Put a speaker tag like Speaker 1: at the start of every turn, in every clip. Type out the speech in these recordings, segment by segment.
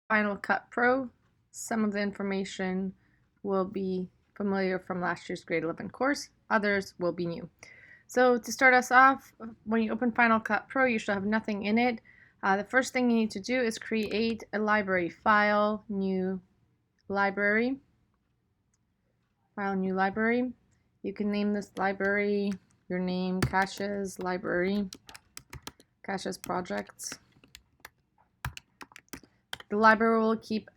Speaker 1: Final Cut Pro. Some of the information will be familiar from last year's grade 11 course, others will be new. So to start us off, when you open Final Cut Pro, you should have nothing in it. The first thing you need to do is create a library. File, new library. File, new library. You can name this library your name, Caches Library, Caches Projects. The library will keep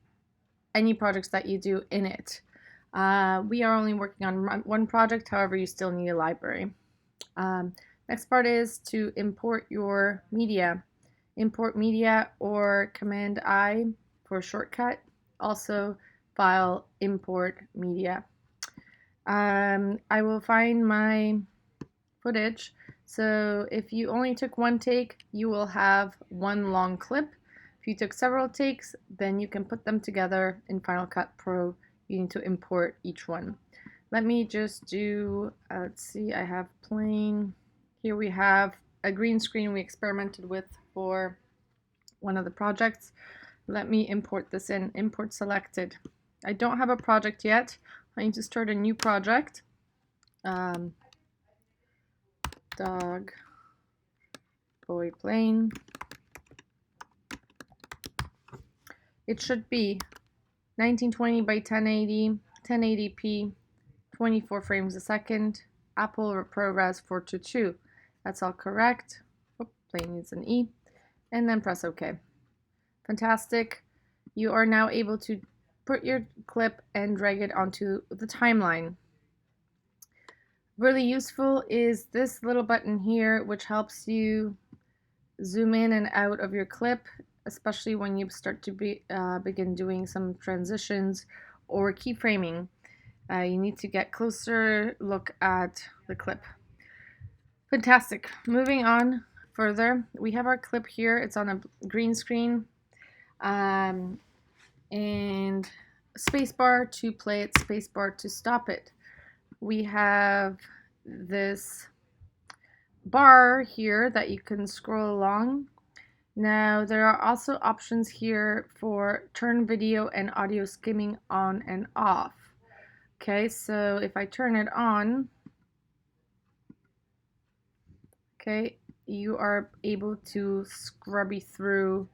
Speaker 1: any projects that you do in it. We are only working on one project, however, you still need a library. Next part is to import your media. Import media or Command I for a shortcut. Also, file import media. I will find my footage. So if you only took one take, you will have one long clip. If you took several takes, then you can put them together in Final Cut Pro. You need to import each one. Let me just do, let's see, I have plain. Here we have a green screen we experimented with for one of the projects. Let me import this in, import selected. I don't have a project yet. I need to start a new project. Dog, boy, plane. It should be 1920 by 1080, 1080p, 24 frames a second, Apple ProRes 422. That's all correct. Oh, plane needs an E. And then press OK. Fantastic. You are now able to put your clip and drag it onto the timeline. Really useful is this little button here, which helps you zoom in and out of your clip, especially when you start to begin doing some transitions or keyframing. You need to get closer look at the clip. Fantastic. Moving on further, we have our clip here. It's on a green screen, and spacebar to play it, spacebar to stop it. We have this bar here that you can scroll along. Now there are also options here for turn video and audio skimming on and off. Okay, so if I turn it on, okay, you are able to scrubby through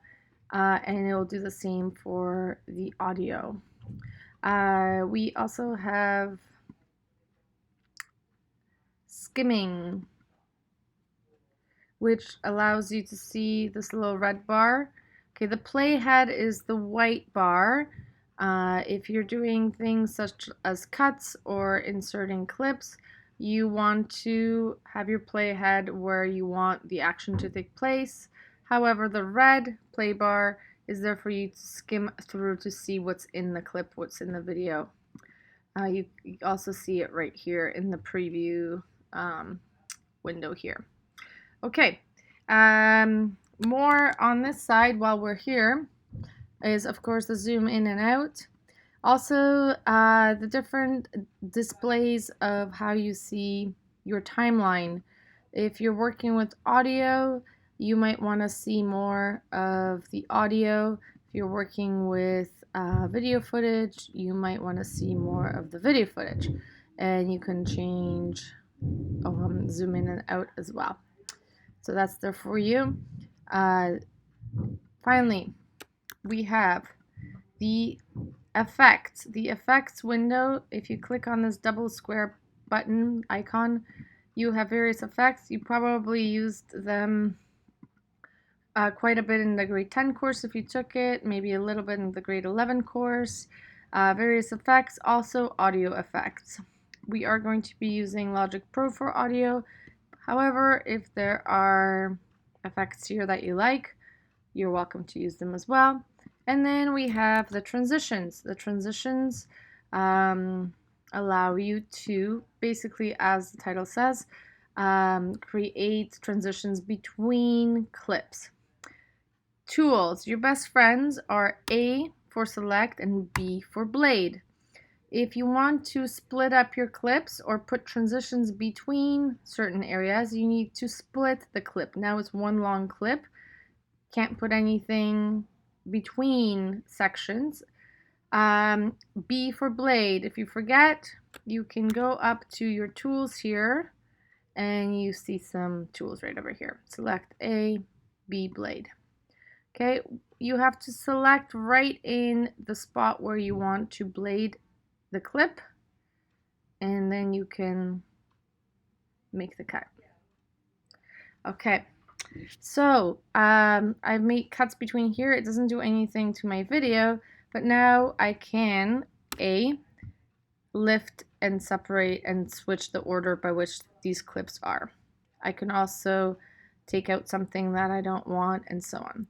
Speaker 1: and it'll do the same for the audio. We also have skimming, which allows you to see this little red bar. Okay, the playhead is the white bar. If you're doing things such as cuts or inserting clips, you want to have your playhead where you want the action to take place. However, the red play bar is there for you to skim through to see what's in the clip, what's in the video. You also see it right here in the preview window here. Okay, more on this side while we're here is, of course, the zoom in and out. Also, the different displays of how you see your timeline. If you're working with audio, you might want to see more of the audio. If you're working with video footage, you might want to see more of the video footage. And you can change zoom in and out as well. So that's there for you. Finally, we have the effects. The effects window, if you click on this double square button icon, you have various effects. You probably used them quite a bit in the grade 10 course if you took it, maybe a little bit in the grade 11 course. Various effects, also audio effects. We are going to be using Logic Pro for audio. However, if there are effects here that you like, you're welcome to use them as well. And then we have the transitions. The transitions allow you to, basically, as the title says, create transitions between clips. Tools. Your best friends are A for select and B for blade. If you want to split up your clips or put transitions between certain areas, you need to split the clip. Now it's one long clip. Can't put anything between sections. B for blade. If you forget, you can go up to your tools here and you see some tools right over here. Select A, B blade. Okay, you have to select right in the spot where you want to blade the clip, and then you can make the cut. Okay, so I've made cuts between here. It doesn't do anything to my video, but now I can lift and separate and switch the order by which these clips are. I can also take out something that I don't want and so on.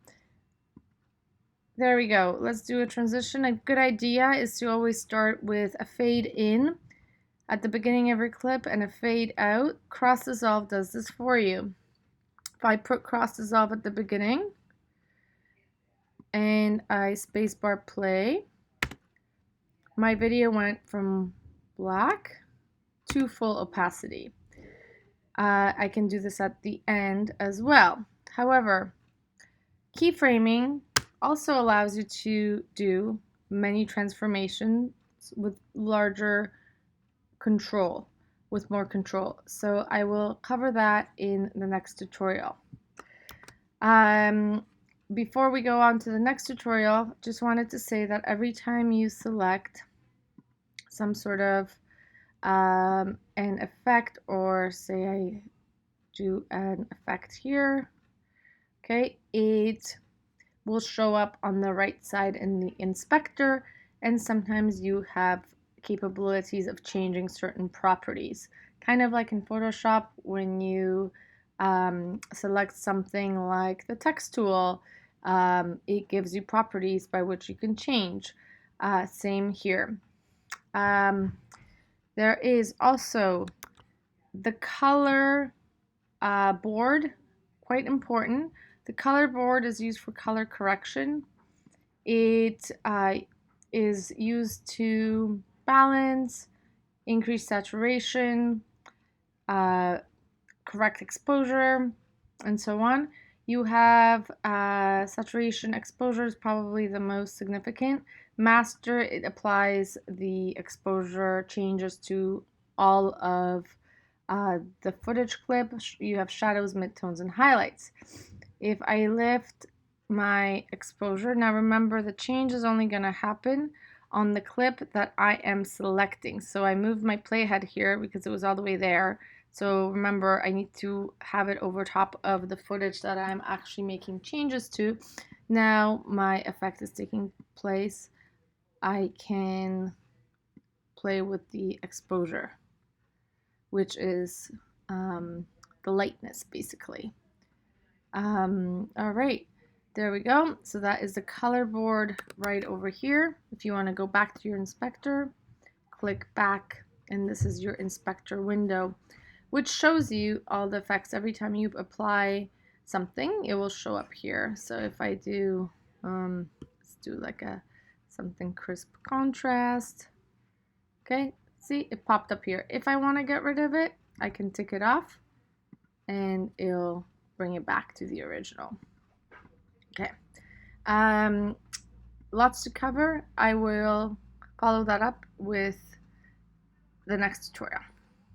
Speaker 1: There we go. Let's do a transition. A good idea is to always start with a fade in at the beginning of your clip and a fade out. Cross dissolve does this for you. If I put cross dissolve at the beginning and I spacebar play, my video went from black to full opacity. I can do this at the end as well. However, keyframing also allows you to do many transformations with larger control, with more control. So I will cover that in the next tutorial. Before we go on to the next tutorial, just wanted to say that every time you select some sort of an effect, or say I do an effect here, okay, it will show up on the right side in the inspector, and sometimes you have capabilities of changing certain properties, kind of like in Photoshop when you select something like the text tool. It gives you properties by which you can change. Same here. There is also the color board, quite important. The color board is used for color correction. It is used to balance, increase saturation, correct exposure, and so on. You have saturation. Exposure is probably the most significant. Master, it applies the exposure changes to all of the footage clip. You have shadows, midtones, and highlights. If I lift my exposure, now remember the change is only going to happen on the clip that I am selecting. So I moved my playhead here because it was all the way there. So remember, I need to have it over top of the footage that I'm actually making changes to. Now my effect is taking place. I can play with the exposure, which is the lightness, basically. All right, there we go. So that is the color board right over here. If you want to go back to your inspector, click back, and this is your inspector window, which shows you all the effects. Every time you apply something, it will show up here. So if I do, let's do like something crisp contrast. Okay, see, it popped up here. If I want to get rid of it, I can tick it off and it'll bring it back to the original. Okay, lots to cover. I will follow that up with the next tutorial.